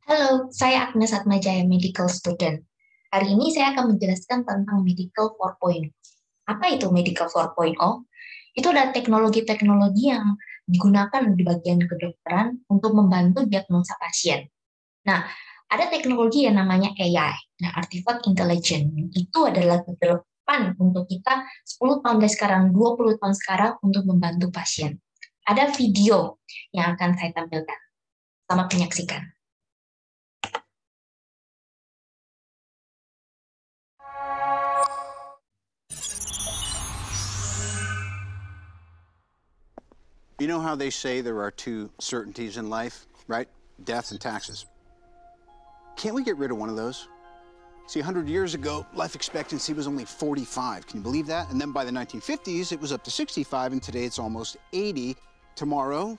Halo, saya Agnes Atmajaya, medical student. Hari ini saya akan menjelaskan tentang medical 4.0. Apa itu medical 4.0? Itu adalah teknologi-teknologi yang digunakan di bagian kedokteran untuk membantu diagnosa pasien. Nah, ada teknologi yang namanya AI, nah Artificial Intelligence. Itu adalah ke depan untuk kita 10 tahun dari sekarang, 20 tahun sekarang untuk membantu pasien. Ada video yang akan saya tampilkan. Selamat menyaksikan. You know how they say there are two certainties in life, right? Death and taxes. Can't we get rid of one of those? See, 100 years ago, life expectancy was only 45. Can you believe that? And then by the 1950s, it was up to 65, and today it's almost 80. Tomorrow,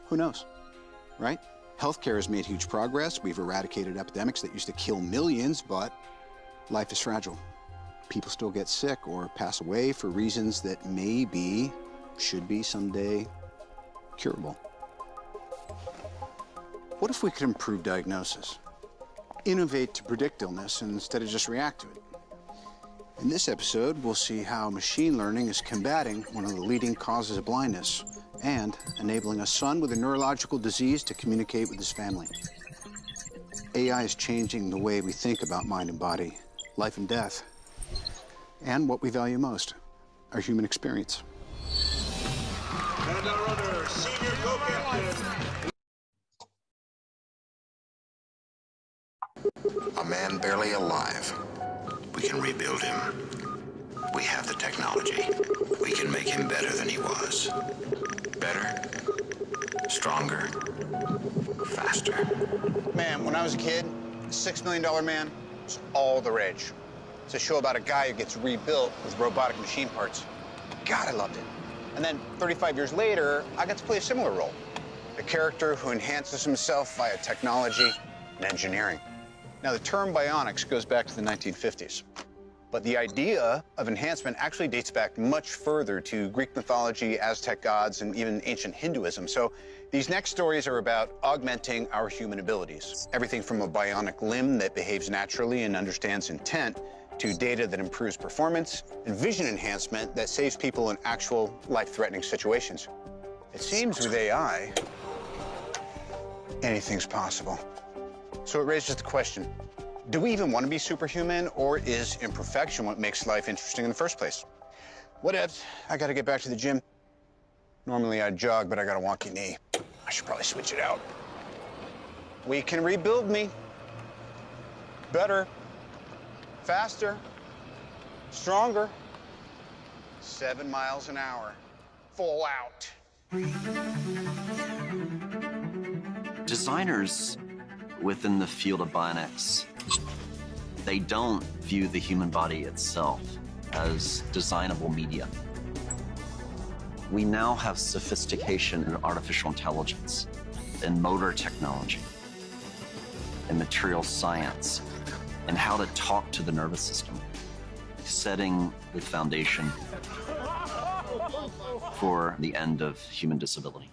who knows, right? Healthcare has made huge progress. We've eradicated epidemics that used to kill millions, but life is fragile. People still get sick or pass away for reasons that maybe should be someday curable. What if we could improve diagnosis? Innovate to predict illness instead of just react to it. In this episode, we'll see how machine learning is combating one of the leading causes of blindness and enabling a son with a neurological disease to communicate with his family. AI is changing the way we think about mind and body, life and death, and what we value most, our human experience. And our other senior co-captain. A man barely alive. We can rebuild him. We have the technology. We can make him better than he was. Better, stronger, faster. Man, when I was a kid, $6 Million Man was all the rage. It's a show about a guy who gets rebuilt with robotic machine parts. God, I loved it. And then 35 years later, I got to play a similar role. A character who enhances himself via technology and engineering. Now, the term bionics goes back to the 1950s. But the idea of enhancement actually dates back much further to Greek mythology, Aztec gods, and even ancient Hinduism. So these next stories are about augmenting our human abilities. Everything from a bionic limb that behaves naturally and understands intent to data that improves performance and vision enhancement that saves people in actual life-threatening situations. It seems with AI, anything's possible. So it raises the question, do we even want to be superhuman, or is imperfection what makes life interesting in the first place? Whatevs, I gotta get back to the gym. Normally I'd jog, but I got a wonky knee. I should probably switch it out. We can rebuild me. Better, faster, stronger. 7 miles an hour, full out. Designers within the field of bionics, they don't view the human body itself as designable media. We now have sophistication in artificial intelligence, in motor technology, in material science, and how to talk to the nervous system, setting the foundation for the end of human disability.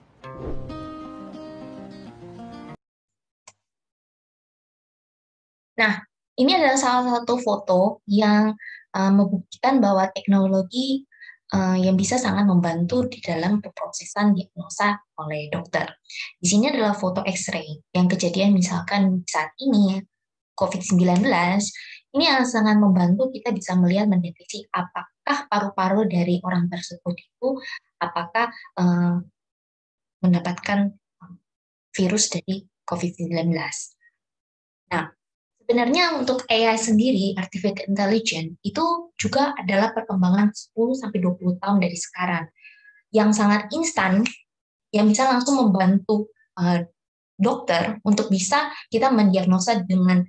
Nah, ini adalah salah satu foto yang membuktikan bahwa teknologi yang bisa sangat membantu di dalam pemrosesan diagnosa oleh dokter. Di sini adalah foto X-ray yang kejadian misalkan saat ini COVID-19, ini yang sangat membantu kita bisa melihat mendeteksi apakah paru-paru dari orang tersebut itu apakah mendapatkan virus dari COVID-19. Nah, sebenarnya untuk AI sendiri, Artificial Intelligence, itu juga adalah perkembangan 10-20 tahun dari sekarang, yang sangat instan, yang bisa langsung membantu dokter untuk bisa kita mendiagnosa dengan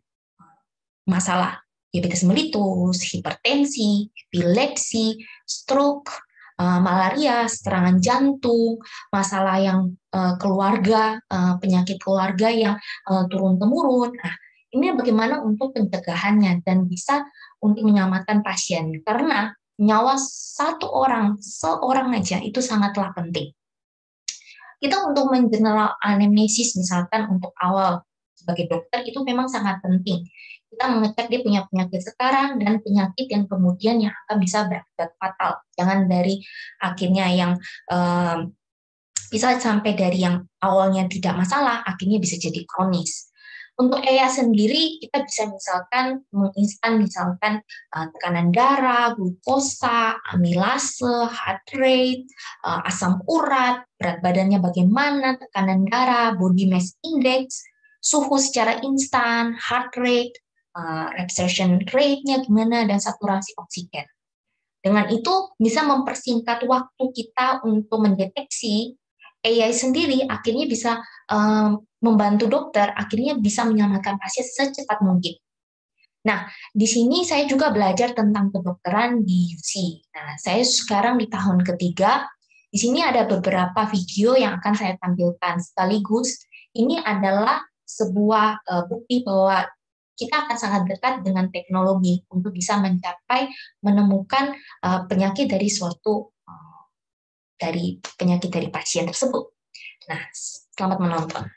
masalah diabetes mellitus, hipertensi, epilepsi, stroke, malaria, serangan jantung, masalah yang keluarga, penyakit keluarga yang turun-temurun. Nah, ini bagaimana untuk pencegahannya dan bisa untuk menyelamatkan pasien. Karena nyawa seorang aja itu sangatlah penting. Kita untuk mengeneral anamnesis misalkan untuk awal sebagai dokter itu memang sangat penting. Kita mengecek dia punya penyakit sekarang dan penyakit yang kemudian yang akan bisa berakibat fatal. Jangan dari akhirnya yang bisa sampai dari yang awalnya tidak masalah, akhirnya bisa jadi kronis. Untuk EYA sendiri, kita bisa misalkan menginstan misalkan tekanan darah, glukosa, amilase, heart rate, asam urat, berat badannya bagaimana, tekanan darah, body mass index, suhu secara instan, heart rate, respiration rate-nya gimana, dan saturasi oksigen. Dengan itu bisa mempersingkat waktu kita untuk mendeteksi. AI sendiri akhirnya bisa membantu dokter, akhirnya bisa menyelamatkan pasien secepat mungkin. Nah, di sini saya juga belajar tentang kedokteran di UC. Nah, saya sekarang di tahun ketiga. Di sini ada beberapa video yang akan saya tampilkan sekaligus. Ini adalah sebuah bukti bahwa kita akan sangat dekat dengan teknologi untuk bisa mencapai menemukan penyakit dari suatu dari penyakit dari pasien tersebut. Nah, selamat menonton.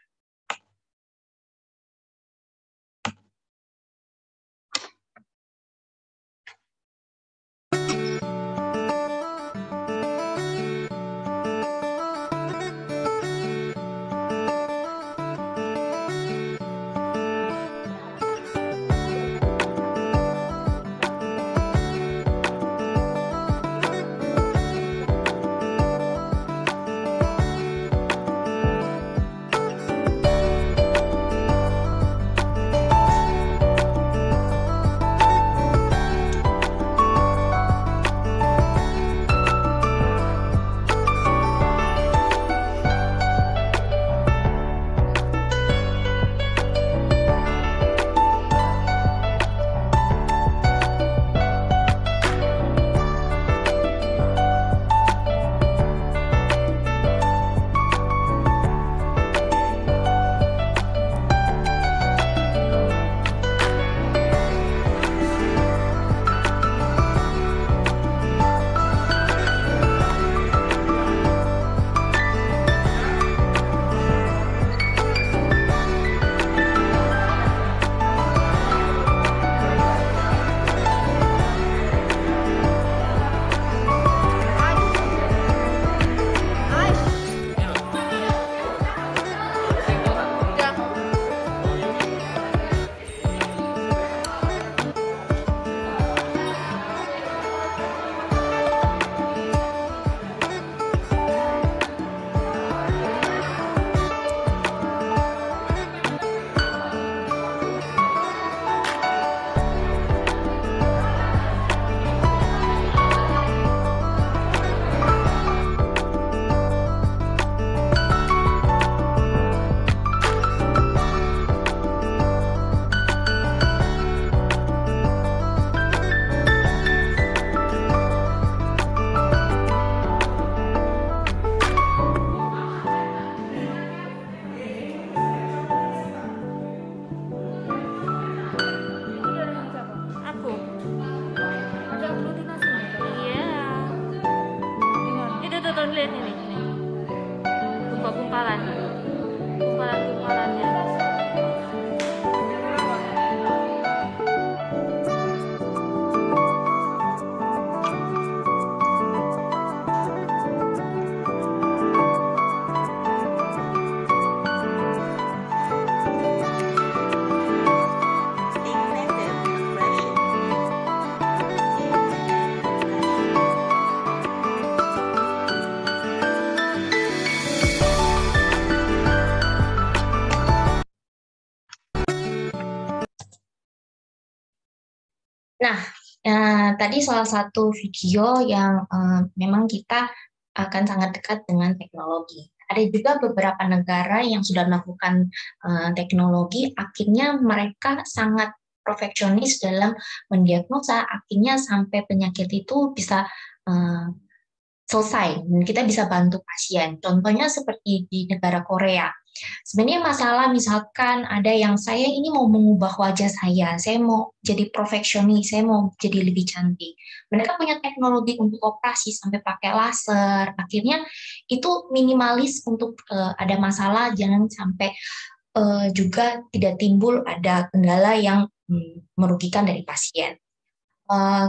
lihat ini gumpalan gumpalannya. Nah, tadi salah satu video yang memang kita akan sangat dekat dengan teknologi. Ada juga beberapa negara yang sudah melakukan teknologi, akhirnya mereka sangat perfeksionis dalam mendiagnosa, akhirnya sampai penyakit itu bisa selesai, dan kita bisa bantu pasien. Contohnya seperti di negara Korea. Sebenarnya masalah misalkan ada yang saya ini mau mengubah wajah saya mau jadi perfeksionis, saya mau jadi lebih cantik. Mereka punya teknologi untuk operasi sampai pakai laser. Akhirnya itu minimalis untuk ada masalah, jangan sampai juga tidak timbul ada kendala yang merugikan dari pasien.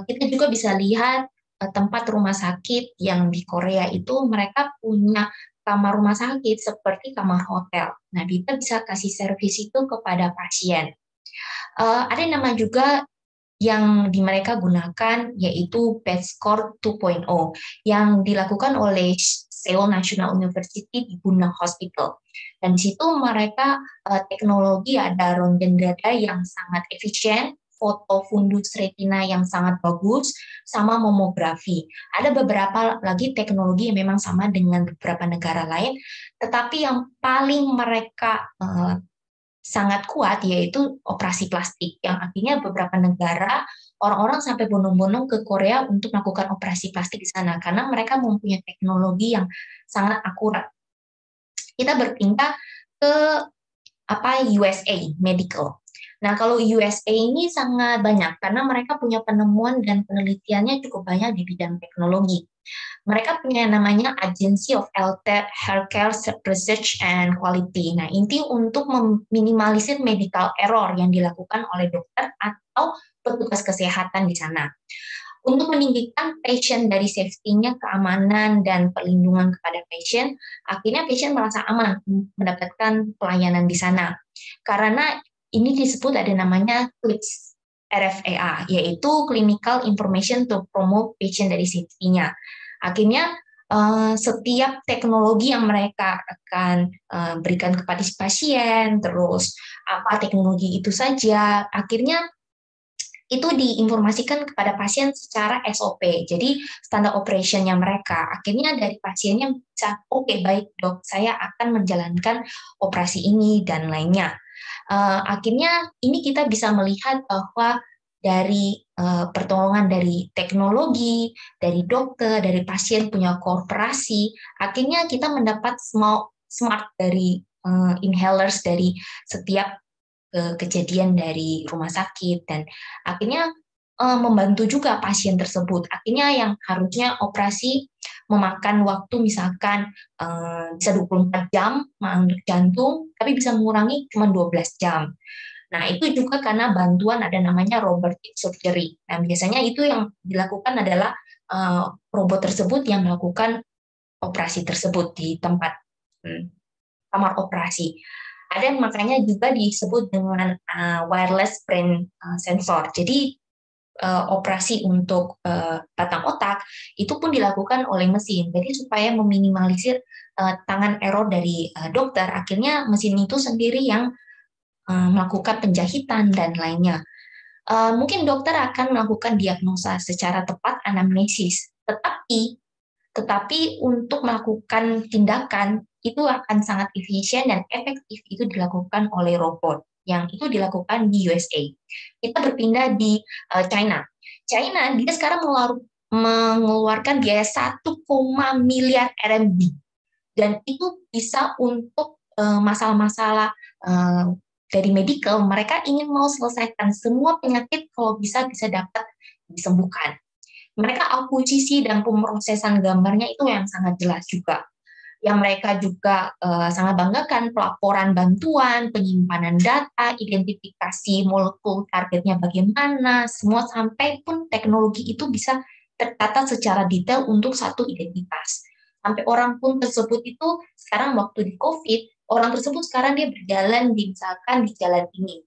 Kita juga bisa lihat tempat rumah sakit yang di Korea itu mereka punya kamar rumah sakit seperti kamar hotel. Nah, kita bisa kasih servis itu kepada pasien. Ada nama juga yang mereka gunakan yaitu PetScore 2.0 yang dilakukan oleh Seoul National University di Bundang Hospital. Dan di situ mereka teknologi ada röntgen dada yang sangat efisien, foto fundus retina yang sangat bagus, sama mamografi. Ada beberapa lagi teknologi yang memang sama dengan beberapa negara lain, tetapi yang paling mereka sangat kuat yaitu operasi plastik, yang artinya beberapa negara orang-orang sampai bondong-bondong ke Korea untuk melakukan operasi plastik di sana karena mereka mempunyai teknologi yang sangat akurat. Kita berpindah ke USA Medical. Nah, kalau USA ini sangat banyak karena mereka punya penemuan dan penelitiannya cukup banyak di bidang teknologi. Mereka punya namanya Agency of Healthcare Research and Quality. Nah, ini untuk meminimalisir medical error yang dilakukan oleh dokter atau petugas kesehatan di sana. Untuk meninggikan pasien dari safety-nya, keamanan, dan perlindungan kepada pasien, akhirnya pasien merasa aman mendapatkan pelayanan di sana. Karena ini disebut ada namanya CLIPS, RFEA, yaitu Clinical Information to Promote Patient dari safety-nya. Akhirnya setiap teknologi yang mereka akan berikan kepada si pasien, terus apa teknologi itu saja, akhirnya itu diinformasikan kepada pasien secara SOP. Jadi standar operationnya mereka. Akhirnya dari pasiennya bisa, oke, baik dok, saya akan menjalankan operasi ini dan lainnya. Akhirnya ini kita bisa melihat bahwa dari pertolongan dari teknologi, dari dokter, dari pasien punya kooperasi, akhirnya kita mendapat smart dari inhalers dari setiap kejadian dari rumah sakit, dan akhirnya membantu juga pasien tersebut. Akhirnya yang harusnya operasi memakan waktu misalkan bisa 24 jam untuk jantung, tapi bisa mengurangi cuma 12 jam. Nah, itu juga karena bantuan ada namanya robotic surgery. Nah, biasanya itu yang dilakukan adalah robot tersebut yang melakukan operasi tersebut di tempat kamar operasi. Ada makanya juga disebut dengan wireless brain sensor. Jadi operasi untuk batang otak itu pun dilakukan oleh mesin. Jadi supaya meminimalisir tangan error dari dokter, akhirnya mesin itu sendiri yang melakukan penjahitan dan lainnya. Mungkin dokter akan melakukan diagnosa secara tepat anamnesis, tetapi untuk melakukan tindakan itu akan sangat efisien dan efektif itu dilakukan oleh robot yang itu dilakukan di USA. Kita berpindah di China. China dia sekarang mengeluarkan biaya 1, miliar RMB dan itu bisa untuk masalah-masalah dari medical. Mereka ingin mau selesaikan semua penyakit kalau bisa dapat disembuhkan. Mereka akuisisi dan pemrosesan gambarnya itu yang sangat jelas juga. Yang mereka juga sangat banggakan pelaporan bantuan, penyimpanan data, identifikasi molekul targetnya bagaimana, semua sampai pun teknologi itu bisa tertata secara detail untuk satu identitas. Sampai orang pun tersebut itu sekarang waktu di COVID, orang tersebut sekarang dia berjalan misalkan di jalan ini.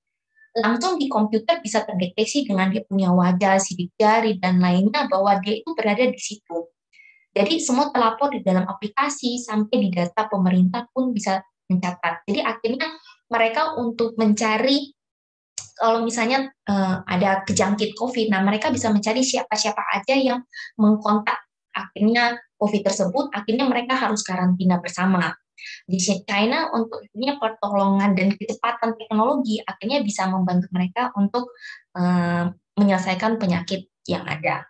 Langsung di komputer bisa terdeteksi dengan dia punya wajah, sidik jari, dan lainnya bahwa dia itu berada di situ. Jadi semua terlapor di dalam aplikasi sampai di data pemerintah pun bisa mencatat. Jadi akhirnya mereka untuk mencari kalau misalnya ada kejangkit COVID, nah mereka bisa mencari siapa-siapa aja yang mengkontak akhirnya COVID tersebut, akhirnya mereka harus karantina bersama. Di China untuk pertolongan dan kecepatan teknologi akhirnya bisa membantu mereka untuk menyelesaikan penyakit yang ada.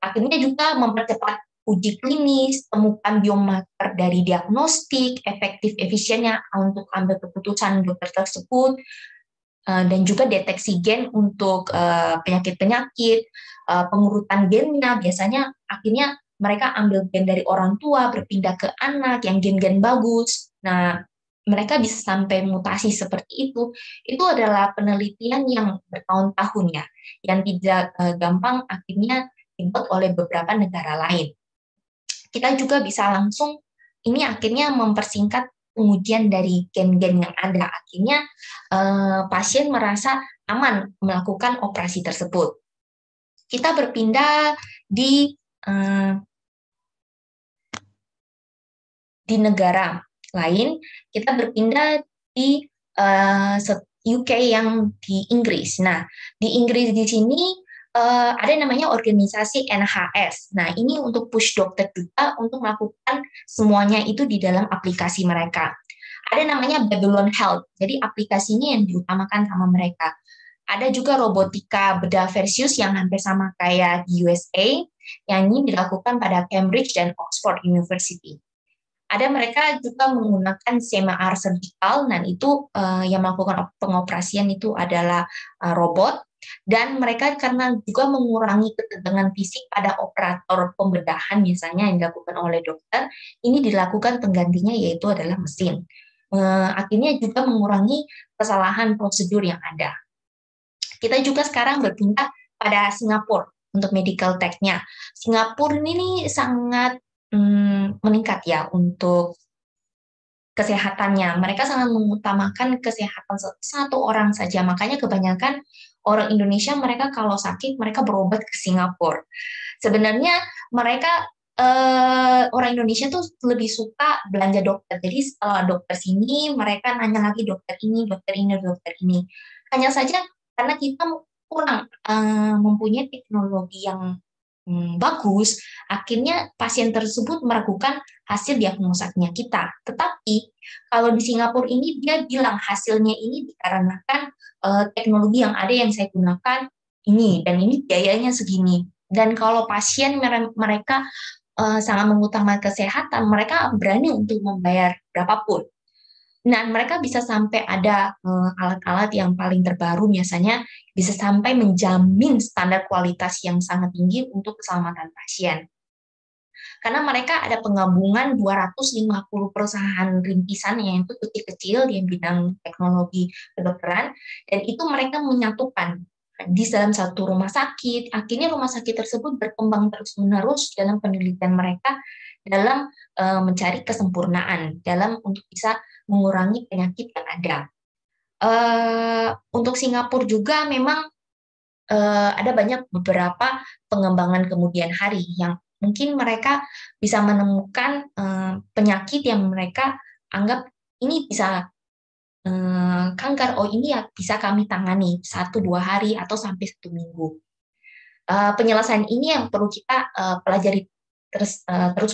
Akhirnya juga mempercepat uji klinis, temukan biomarker dari diagnostik, efektif efisiennya untuk ambil keputusan dokter tersebut, dan juga deteksi gen untuk penyakit-penyakit, pengurutan gennya, biasanya akhirnya mereka ambil gen dari orang tua, berpindah ke anak yang gen-gen bagus. Nah, mereka bisa sampai mutasi seperti itu adalah penelitian yang bertahun-tahun ya, yang tidak gampang akhirnya dibuat oleh beberapa negara lain. Kita juga bisa langsung, ini akhirnya mempersingkat pengujian dari gen-gen yang ada. Akhirnya pasien merasa aman melakukan operasi tersebut. Kita berpindah di negara lain, kita berpindah di UK yang di Inggris. Nah, di Inggris di sini ada namanya organisasi NHS. Nah, ini untuk push dokter juga untuk melakukan semuanya itu di dalam aplikasi mereka. Ada namanya Babylon Health. Jadi aplikasinya yang diutamakan sama mereka. Ada juga robotika bedah Versus yang hampir sama kayak di USA, yang ini dilakukan pada Cambridge dan Oxford University. Ada mereka juga menggunakan CMR surgical, dan itu yang melakukan pengoperasian itu adalah robot, dan mereka karena juga mengurangi ketegangan fisik pada operator pembedahan misalnya yang dilakukan oleh dokter, ini dilakukan penggantinya yaitu adalah mesin. Akhirnya juga mengurangi kesalahan prosedur yang ada. Kita juga sekarang berpindah pada Singapura untuk medical tech-nya. Singapura ini sangat meningkat ya untuk kesehatannya. Mereka sangat mengutamakan kesehatan satu orang saja. Makanya kebanyakan orang Indonesia mereka kalau sakit mereka berobat ke Singapura. Sebenarnya mereka orang Indonesia tuh lebih suka belanja dokter. Jadi setelah dokter sini mereka nanya lagi dokter ini, dokter ini, dokter ini. Hanya saja karena kita kurang mempunyai teknologi yang bagus, akhirnya pasien tersebut meragukan hasil diagnosanya kita. Tetapi kalau di Singapura ini dia bilang hasilnya ini dikarenakan teknologi yang ada yang saya gunakan ini, dan ini biayanya segini. Dan kalau pasien mereka sangat mengutamakan kesehatan, mereka berani untuk membayar berapapun. Nah, mereka bisa sampai ada alat-alat yang paling terbaru, biasanya bisa sampai menjamin standar kualitas yang sangat tinggi untuk keselamatan pasien. Karena mereka ada penggabungan 250 perusahaan rintisan yang itu kecil-kecil di bidang teknologi kedokteran, dan itu mereka menyatukan di dalam satu rumah sakit. Akhirnya rumah sakit tersebut berkembang terus-menerus dalam penelitian mereka dalam mencari kesempurnaan dalam untuk bisa mengurangi penyakit yang ada. Untuk Singapura juga memang ada banyak beberapa pengembangan kemudian hari yang mungkin mereka bisa menemukan penyakit yang mereka anggap ini bisa kanker, oh ini ya bisa kami tangani 1-2 hari atau sampai 1 minggu. Penyelesaian ini yang perlu kita pelajari terus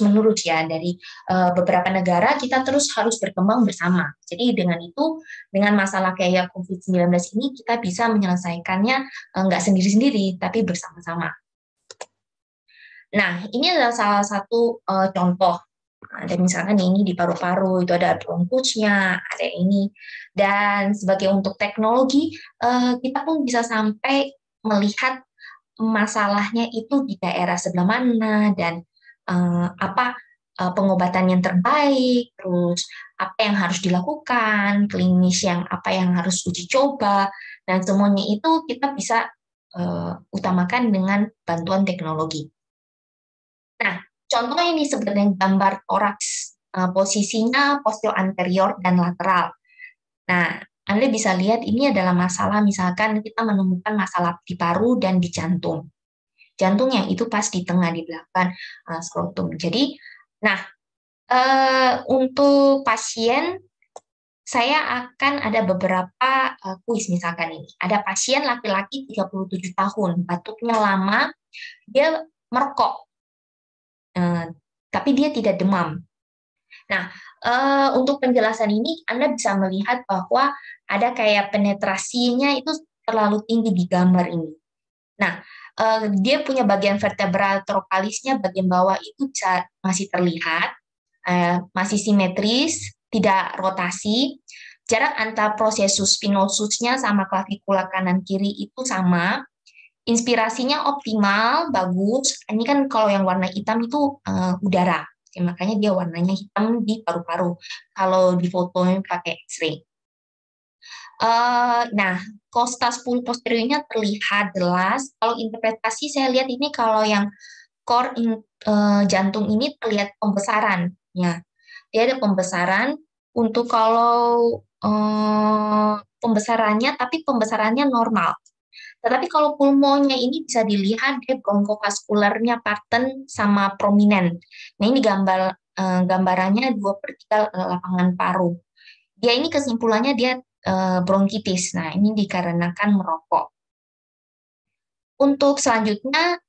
menerus ya dari beberapa negara, kita terus harus berkembang bersama. Jadi dengan itu, dengan masalah kayak COVID-19 ini kita bisa menyelesaikannya nggak sendiri-sendiri tapi bersama-sama. Nah, ini adalah salah satu contoh. Ada misalkan ini di paru-paru itu ada bronkusnya, ada ini. Dan sebagai untuk teknologi, kita pun bisa sampai melihat masalahnya itu di daerah sebelah mana dan apa pengobatan yang terbaik, terus apa yang harus dilakukan, klinis yang apa yang harus uji coba, dan semuanya itu kita bisa utamakan dengan bantuan teknologi. Nah, contoh ini sebenarnya gambar toraks, posisinya posterior anterior dan lateral. Nah, Anda bisa lihat ini adalah masalah misalkan kita menemukan masalah di paru dan di jantung. Jantungnya itu pas di tengah di belakang skrotum. Jadi, nah untuk pasien saya akan ada beberapa kuis misalkan ini. Ada pasien laki-laki 37 tahun, batuknya lama, dia merokok, tapi dia tidak demam. Nah, untuk penjelasan ini Anda bisa melihat bahwa ada kayak penetrasinya itu terlalu tinggi di gambar ini. Nah, dia punya bagian vertebral trokalisnya bagian bawah itu bisa masih terlihat, masih simetris, tidak rotasi. Jarak antara prosesus spinosusnya sama klavikula kanan kiri itu sama. Inspirasinya optimal, bagus. Ini kan kalau yang warna hitam itu udara. Oke, makanya dia warnanya hitam di paru-paru kalau di fotonya pakai X-ray. Nah, kosta 10 posteriornya terlihat jelas. Kalau interpretasi saya lihat ini kalau yang jantung ini terlihat pembesaran. Ya, dia ada pembesaran untuk kalau pembesarannya, tapi pembesarannya normal. Tetapi kalau pulmonya ini bisa dilihat dia bronkovaskularnya pattern sama prominent. Nah ini gambarannya 2/3 lapangan paru. Dia ini kesimpulannya dia bronkitis. Nah ini dikarenakan merokok. Untuk selanjutnya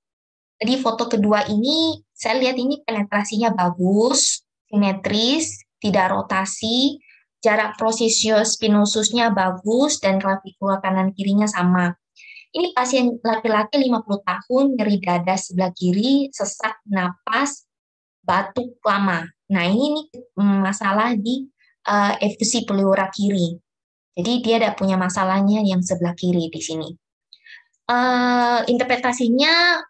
di foto kedua ini saya lihat ini penetrasinya bagus, simetris, tidak rotasi, jarak prosesio-spinosusnya bagus, dan klavikula kanan kirinya sama. Ini pasien laki-laki 50 tahun, nyeri dada sebelah kiri, sesak napas, batuk lama. Nah, ini masalah di efusi pleura kiri. Jadi dia ada punya masalahnya yang sebelah kiri di sini. Interpretasinya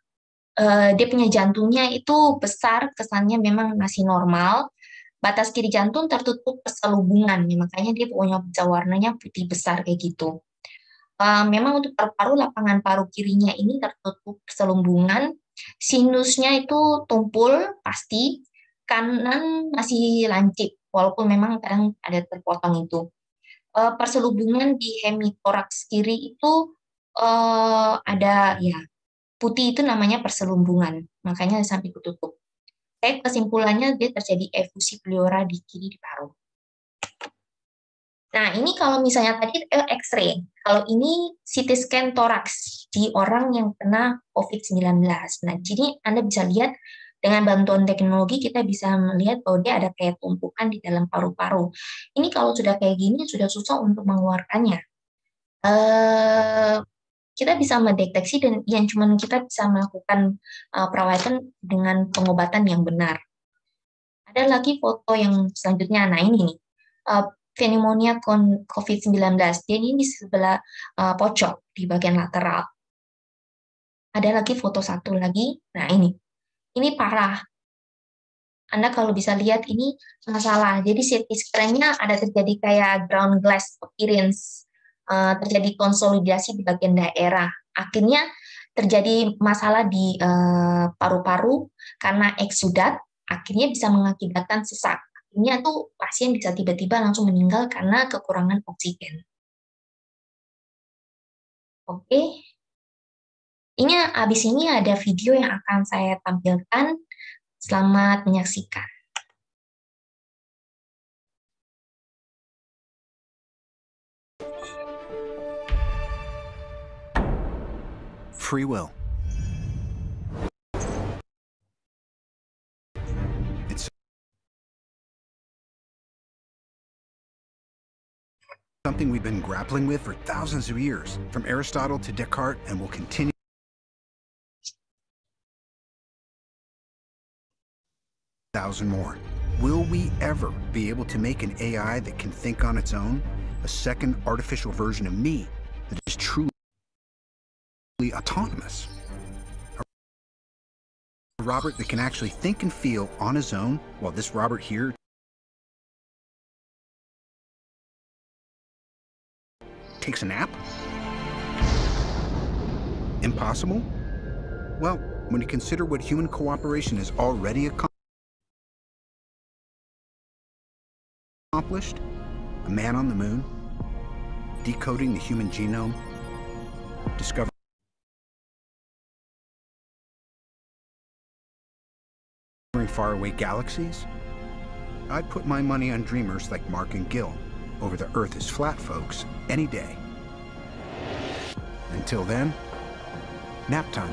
dia punya jantungnya itu besar, kesannya memang masih normal. Batas kiri jantung tertutup perselubungan, makanya dia punya warnanya putih besar kayak gitu. Memang untuk paru-paru, lapangan paru kirinya ini tertutup perselubungan, sinusnya itu tumpul pasti, kanan masih lancip, walaupun memang kadang ada terpotong itu. Perselubungan di hemitoraks kiri itu ada ya putih, itu namanya perselubungan, makanya sampai ketutup. Kesimpulannya dia terjadi efusi pleura di kiri di paru. Nah, ini kalau misalnya tadi X-ray, kalau ini CT scan toraks di orang yang kena COVID-19. Nah, jadi Anda bisa lihat dengan bantuan teknologi kita bisa melihat bahwa dia ada kayak tumpukan di dalam paru-paru. Ini kalau sudah kayak gini sudah susah untuk mengeluarkannya. Kita bisa mendeteksi dan yang cuman kita bisa melakukan perawatan dengan pengobatan yang benar. Ada lagi foto yang selanjutnya. Nah, ini nih. Pneumonia COVID-19. Dia ini di sebelah pojok di bagian lateral. Ada lagi foto satu lagi. Nah, ini parah. Anda kalau bisa lihat ini masalah. Jadi CT scan-nya ada terjadi kayak ground glass appearance. Terjadi konsolidasi di bagian daerah. Akhirnya terjadi masalah di paru-paru karena eksudat. Akhirnya bisa mengakibatkan sesak. Ini tuh pasien bisa tiba-tiba langsung meninggal karena kekurangan oksigen. Oke. Abis ini ada video yang akan saya tampilkan. Selamat menyaksikan. Free will. Something we've been grappling with for thousands of years, from Aristotle to Descartes, and will continue. Thousand more. Will we ever be able to make an AI that can think on its own? A second artificial version of me that is truly autonomous? A Robert that can actually think and feel on his own, while this Robert here takes a nap? Impossible? Well, when you consider what human cooperation has already accomplished, a man on the moon, decoding the human genome, discovering faraway galaxies, I'd put my money on dreamers like Mark and Gil over the Earth is flat folks any day. Until then, nap time.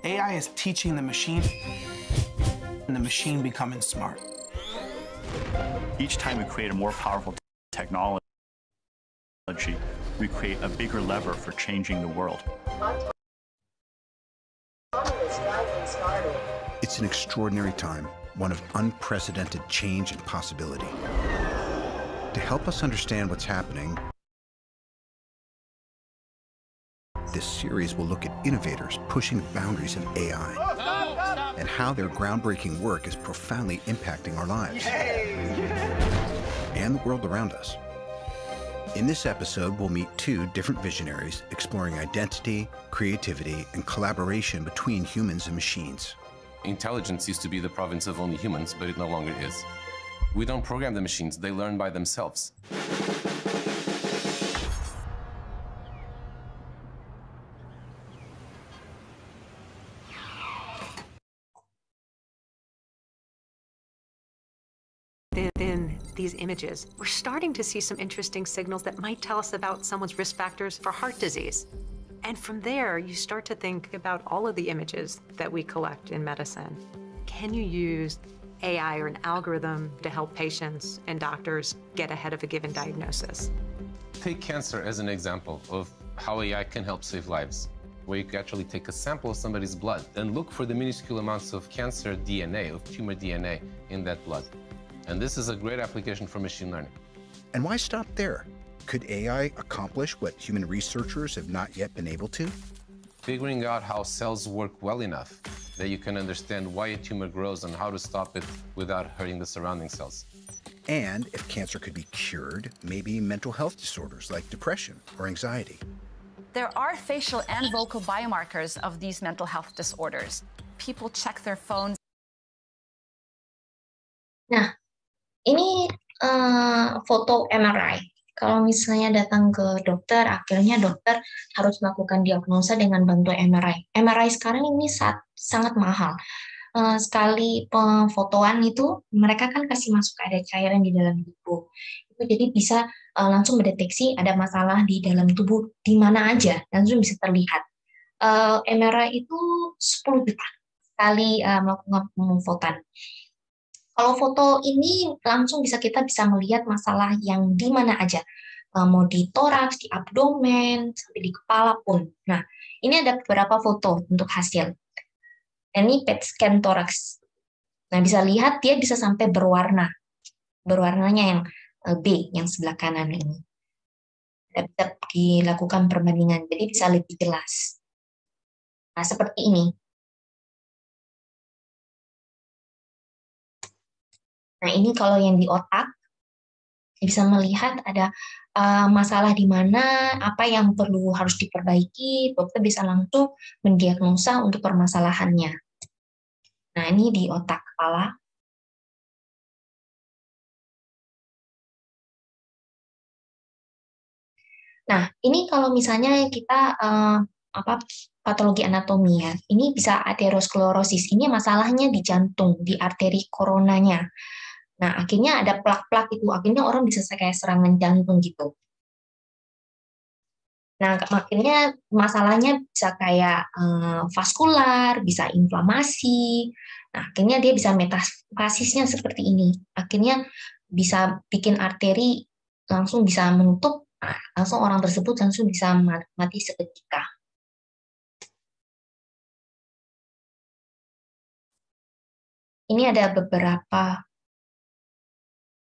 AI is teaching the machine, and the machine becoming smart. Each time we create a more powerful technology, we create a bigger lever for changing the world. It's an extraordinary time, one of unprecedented change and possibility. To help us understand what's happening, This series will look at innovators pushing the boundaries of AI and how their groundbreaking work is profoundly impacting our lives and the world around us. In this episode, we'll meet two different visionaries exploring identity, creativity, and collaboration between humans and machines. Intelligence used to be the province of only humans, but it no longer is. We don't program the machines, they learn by themselves. In these images, we're starting to see some interesting signals that might tell us about someone's risk factors for heart disease. And from there, you start to think about all of the images that we collect in medicine. Can you use AI or an algorithm to help patients and doctors get ahead of a given diagnosis? Take cancer as an example of how AI can help save lives, where you can actually take a sample of somebody's blood and look for the minuscule amounts of cancer DNA, of tumor DNA in that blood. And this is a great application for machine learning. And why stop there? Could AI accomplish what human researchers have not yet been able to? Figuring out how cells work well enough that you can understand why a tumor grows and how to stop it without hurting the surrounding cells. And if cancer could be cured, maybe mental health disorders like depression or anxiety. There are facial and vocal biomarkers of these mental health disorders. People check their phones. Nah, ini foto MRI. Kalau misalnya datang ke dokter, akhirnya dokter harus melakukan diagnosa dengan bantuan MRI. MRI sekarang ini sangat mahal. Sekali pemfotoan itu, mereka kan kasih masuk ada cairan di dalam tubuh. Itu jadi bisa langsung mendeteksi ada masalah di dalam tubuh di mana aja, langsung bisa terlihat. MRI itu 10 juta sekali melakukan pemfotoan. Kalau foto ini langsung kita bisa melihat masalah yang di mana aja, mau di toraks, di abdomen, sampai di kepala pun. Nah, ini ada beberapa foto untuk hasil. Ini PET scan toraks. Nah, bisa lihat dia bisa sampai berwarna. Berwarnanya yang B, yang sebelah kanan ini. Bisa dilakukan perbandingan, jadi bisa lebih jelas. Nah, seperti ini. Nah, ini kalau yang di otak, bisa melihat ada masalah di mana, apa yang harus diperbaiki, dokter bisa langsung mendiagnosa untuk permasalahannya. Nah, ini di otak kepala. Nah, ini kalau misalnya kita patologi anatomi ya, ini bisa aterosklerosis. Ini masalahnya di jantung, di arteri koronanya. Nah, akhirnya ada plak-plak itu, akhirnya orang bisa kayak serangan jantung gitu. Nah, akhirnya masalahnya bisa kayak vaskular, bisa inflamasi. Nah, akhirnya dia bisa metastasisnya seperti ini. Akhirnya bisa bikin arteri langsung bisa menutup, nah, langsung orang tersebut langsung bisa mati seketika. Ini ada beberapa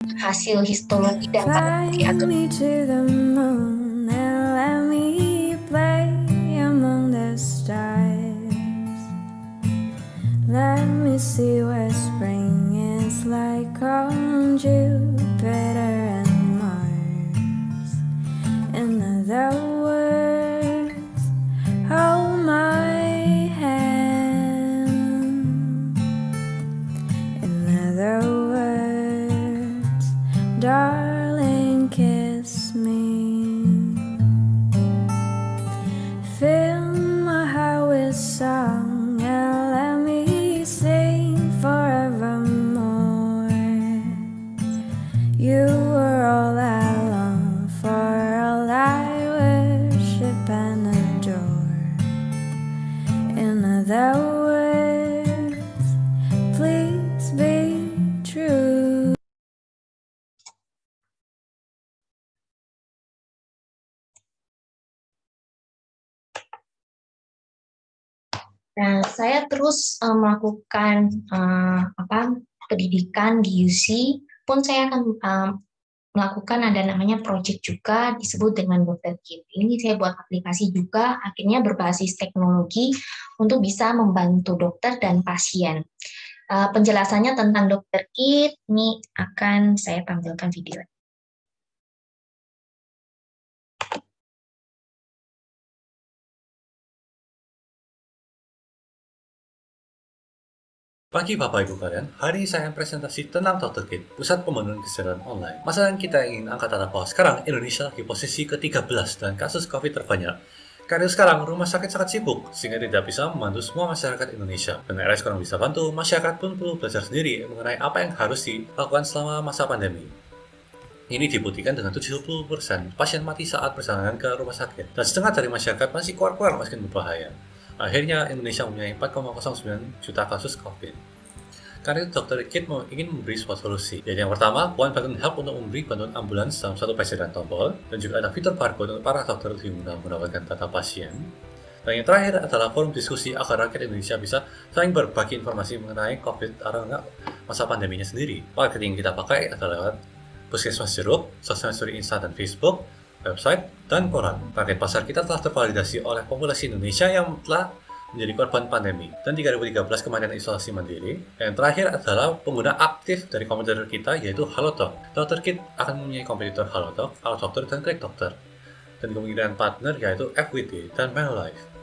hasil histologi dan patologi Let me see what spring is like on Jupiter and Mars. In other words, hold my hand. In other words, darling, kiss me. Fill my heart with song. You were all I long for, all I worship and adore. In other words, please be true. Nah, saya terus melakukan pendidikan di UC, pun saya akan melakukan ada namanya project juga disebut dengan Dr. Kit. Ini saya buat aplikasi juga, akhirnya berbasis teknologi untuk bisa membantu dokter dan pasien. Penjelasannya tentang Dr. Kit ini akan saya tampilkan video. Pagi Bapak Ibu kalian, hari ini saya akan presentasi tentang Dr. Kit, pusat pemenuhan kesehatan online. Masalah yang kita ingin angkat adalah bahwa sekarang Indonesia lagi posisi ke-13 dan kasus COVID terbanyak. Karena sekarang rumah sakit sangat sibuk, sehingga tidak bisa membantu semua masyarakat Indonesia. Dan RS kurang bisa bantu, masyarakat pun perlu belajar sendiri mengenai apa yang harus dilakukan selama masa pandemi. Ini dibuktikan dengan 70% pasien mati saat perjalanan ke rumah sakit, dan setengah dari masyarakat masih keluar-keluar meski berbahaya. Akhirnya Indonesia mempunyai 4,09 juta kasus COVID. Karena itu Dr. Kit ingin memberi sebuah solusi. Jadi yang pertama, One Button Help untuk memberi bantuan ambulans dalam satu presiden tombol, dan juga ada fitur barcode untuk para dokter yang mendapatkan data pasien. Dan yang terakhir adalah forum diskusi agar rakyat Indonesia bisa saling berbagi informasi mengenai COVID atau enggak masa pandeminya sendiri. Marketing yang kita pakai adalah Puskesmas Jeruk, sosial media Insta dan Facebook, website, dan koran. Target pasar kita telah tervalidasi oleh populasi Indonesia yang telah menjadi korban pandemi dan 3013 kematian isolasi mandiri. Yang terakhir adalah pengguna aktif dari kompetitor kita yaitu Halodoc. Dr. Kit akan mempunyai kompetitor Halodoc, Halodoc dan Klik Dokter. Dan kemungkinan partner yaitu FWD dan Manulife.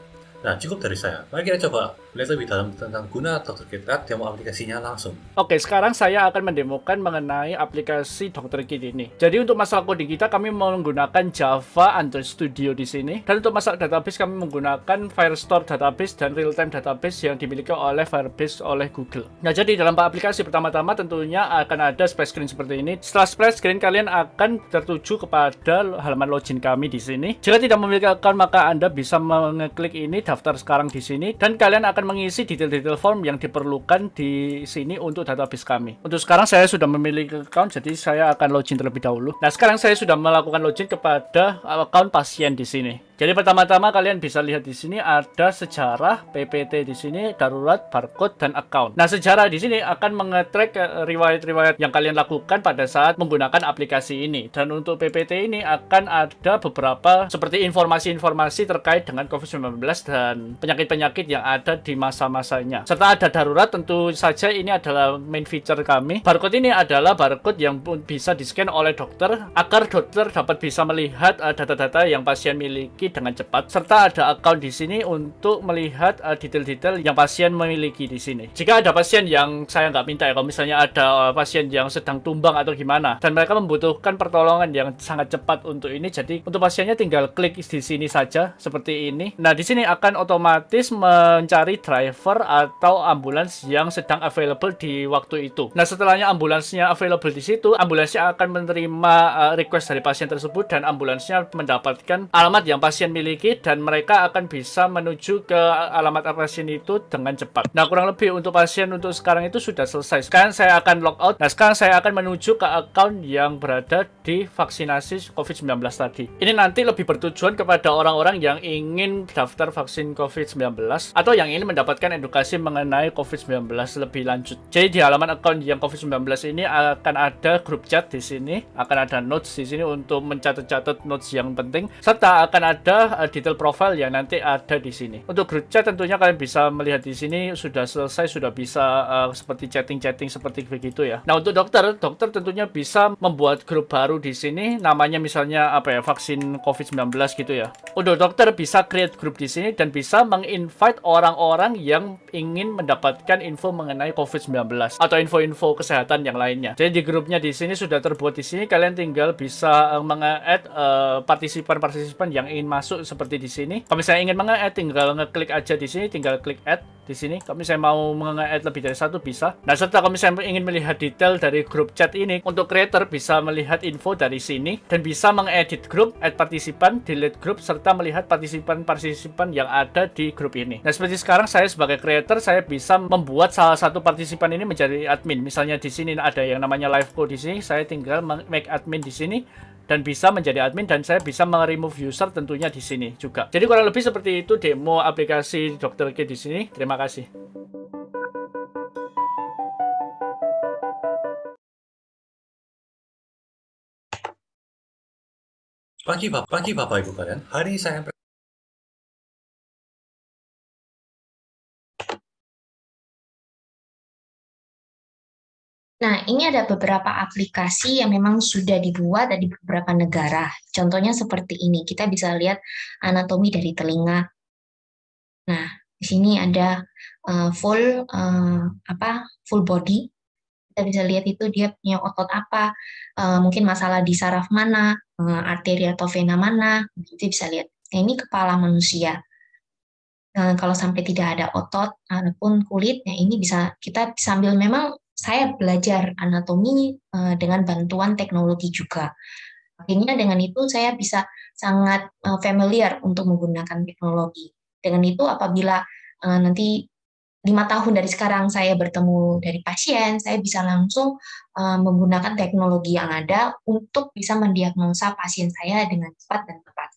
Nah, cukup dari saya. Mari kita coba melihat lebih dalam tentang guna Dr. Kit, demo aplikasinya langsung. Oke, sekarang saya akan mendemokan mengenai aplikasi Dr. Kit ini. Jadi untuk masalah coding kita, kami menggunakan Java Android Studio di sini. Dan untuk masalah database, kami menggunakan Firestore Database dan Real-Time Database yang dimiliki oleh Firebase oleh Google. Nah, jadi dalam aplikasi pertama-tama tentunya akan ada splash screen seperti ini. Setelah splash screen, kalian akan tertuju kepada halaman login kami di sini. Jika tidak memiliki account, maka Anda bisa mengeklik ini, daftar sekarang di sini, dan kalian akan mengisi detail-detail form yang diperlukan di sini untuk database kami. Untuk sekarang saya sudah memiliki account, jadi saya akan login terlebih dahulu. Nah, sekarang saya sudah melakukan login kepada account pasien di sini. Jadi pertama-tama kalian bisa lihat di sini ada sejarah, PPT di sini, darurat, barcode, dan account. Nah, sejarah di sini akan mengetrack riwayat-riwayat yang kalian lakukan pada saat menggunakan aplikasi ini. Dan untuk PPT ini akan ada beberapa seperti informasi-informasi terkait dengan COVID-19 dan penyakit-penyakit yang ada di masa-masanya. Serta ada darurat, tentu saja ini adalah main feature kami. Barcode ini adalah barcode yang bisa di-scan oleh dokter agar dokter dapat bisa melihat data-data yang pasien miliki dengan cepat, serta ada account di sini untuk melihat detail-detail yang pasien memiliki di sini. Jika ada pasien yang saya nggak minta ya, kalau misalnya ada pasien yang sedang tumbang atau gimana, dan mereka membutuhkan pertolongan yang sangat cepat untuk ini, jadi untuk pasiennya tinggal klik di sini saja seperti ini. Nah, di sini akan otomatis mencari driver atau ambulans yang sedang available di waktu itu. Nah, setelahnya ambulansnya available di situ, ambulansnya akan menerima request dari pasien tersebut dan ambulansnya mendapatkan alamat yang pasien miliki dan mereka akan bisa menuju ke alamat pasien itu dengan cepat. Nah, kurang lebih untuk pasien untuk sekarang itu sudah selesai. Sekarang saya akan log out. Nah, sekarang saya akan menuju ke account yang berada di vaksinasi COVID-19 tadi. Ini nanti lebih bertujuan kepada orang-orang yang ingin daftar vaksin COVID-19 atau yang ingin mendapatkan edukasi mengenai COVID-19 lebih lanjut. Jadi di halaman account yang COVID-19 ini akan ada grup chat di sini, akan ada notes di sini untuk mencatat-catat notes yang penting, serta akan ada detail profile yang nanti ada di sini. Untuk grup chat tentunya kalian bisa melihat di sini sudah selesai, sudah bisa seperti chatting-chatting seperti begitu ya. Nah, untuk dokter tentunya bisa membuat grup baru di sini, namanya misalnya apa ya, vaksin COVID-19 gitu ya. Untuk dokter bisa create grup di sini dan bisa menginvite orang-orang yang ingin mendapatkan info mengenai COVID-19 atau info-info kesehatan yang lainnya. Jadi di grupnya di sini sudah terbuat di sini, kalian tinggal bisa menge-add partisipan-partisipan yang ingin masuk seperti di sini. Kalau misalnya ingin menge-add, tinggal ngeklik aja di sini, tinggal klik add di sini. Kalau misalnya mau menge-add lebih dari satu bisa. Nah, serta kalau misalnya ingin melihat detail dari grup chat ini, untuk creator bisa melihat info dari sini dan bisa mengedit grup, add partisipan, delete grup, serta melihat partisipan-partisipan yang ada di grup ini. Nah, seperti sekarang saya sebagai creator, saya bisa membuat salah satu partisipan ini menjadi admin. Misalnya di sini ada yang namanya live code di sini, saya tinggal make admin di sini dan bisa menjadi admin, dan saya bisa remove user tentunya di sini juga. Jadi kurang lebih seperti itu demo aplikasi Dr. Kit di sini. Terima kasih. Pagi Bapak Ibu kalian, hari ini saya Nah, ini ada beberapa aplikasi yang memang sudah dibuat di beberapa negara. Contohnya seperti ini, kita bisa lihat anatomi dari telinga. Nah, di sini ada full body. Kita bisa lihat itu dia punya otot apa, mungkin masalah di saraf mana, arteri atau vena mana, itu bisa lihat. Nah, ini kepala manusia. Nah, kalau sampai tidak ada otot ataupun kulit, ya ini bisa kita sambil memang saya belajar anatomi dengan bantuan teknologi juga. Akhirnya dengan itu saya bisa sangat familiar untuk menggunakan teknologi. Dengan itu apabila nanti 5 tahun dari sekarang saya bertemu dari pasien, saya bisa langsung menggunakan teknologi yang ada untuk bisa mendiagnosa pasien saya dengan cepat dan tepat.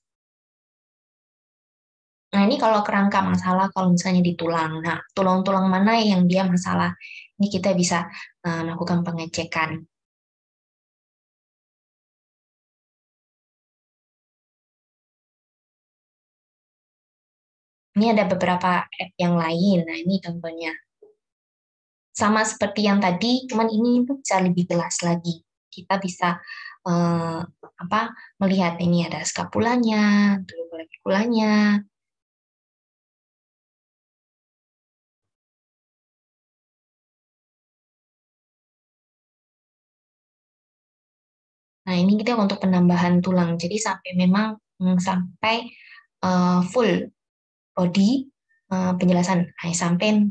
Nah, ini kalau kerangka masalah, kalau misalnya di tulang. Nah, tulang-tulang mana yang dia masalah? Ini kita bisa melakukan pengecekan. Ini ada beberapa app yang lain. Nah, ini contohnya. Sama seperti yang tadi, cuman ini bisa lebih jelas lagi. Kita bisa melihat ini ada skapulanya, tuberkulanya. Nah, ini kita untuk penambahan tulang. Jadi sampai memang sampai full body penjelasan. Nah, sampai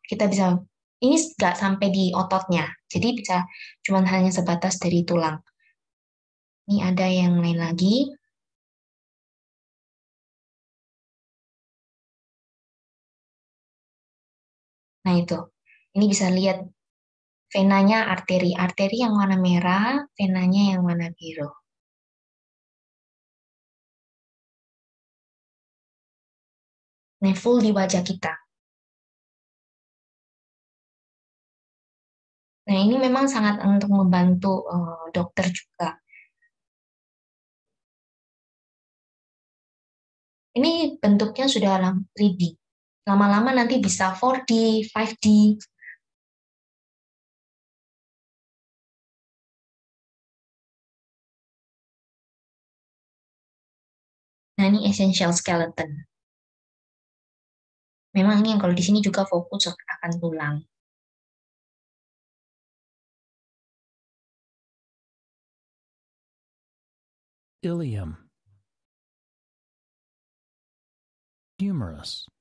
kita bisa ini nggak sampai di ototnya. Jadi bisa cuman hanya sebatas dari tulang. Ini ada yang lain lagi. Nah, itu. Ini bisa lihat venanya arteri. Arteri yang warna merah, venanya yang warna biru. Nah, full di wajah kita. Nah, ini memang sangat untuk membantu dokter juga. Ini bentuknya sudah dalam 3D. Lama-lama nanti bisa 4D, 5D. Nah, ini essential skeleton. Memang ini yang kalau di sini juga fokus akan tulang. Ilium. Humerus.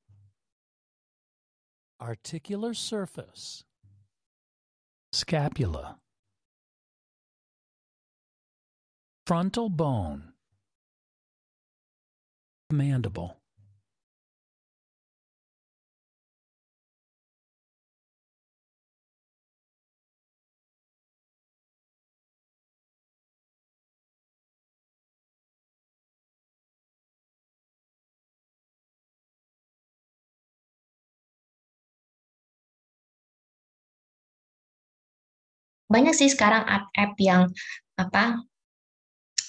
Articular surface. Scapula. Frontal bone. Mandible. Banyak sih sekarang app-app yang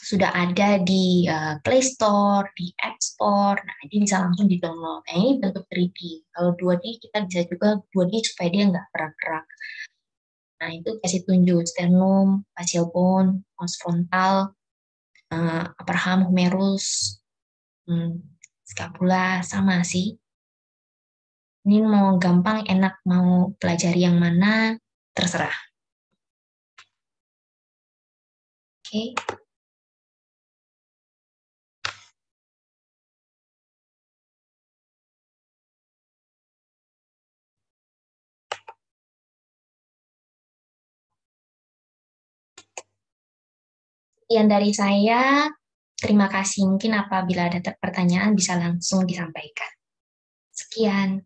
sudah ada di Play Store, di App Store. Nah, ini bisa langsung di-download. Nah, ini bentuk 3D. Kalau 2D kita bisa juga 2D supaya dia nggak gerak-gerak. Nah, itu kasih tunjuk sternum, facial bone, os frontal, upper arm, humerus, scapula, sama sih. Ini mau gampang, enak, mau pelajari yang mana, terserah. Oke. Sekian dari saya. Terima kasih. Mungkin apabila ada pertanyaan bisa langsung disampaikan. Sekian.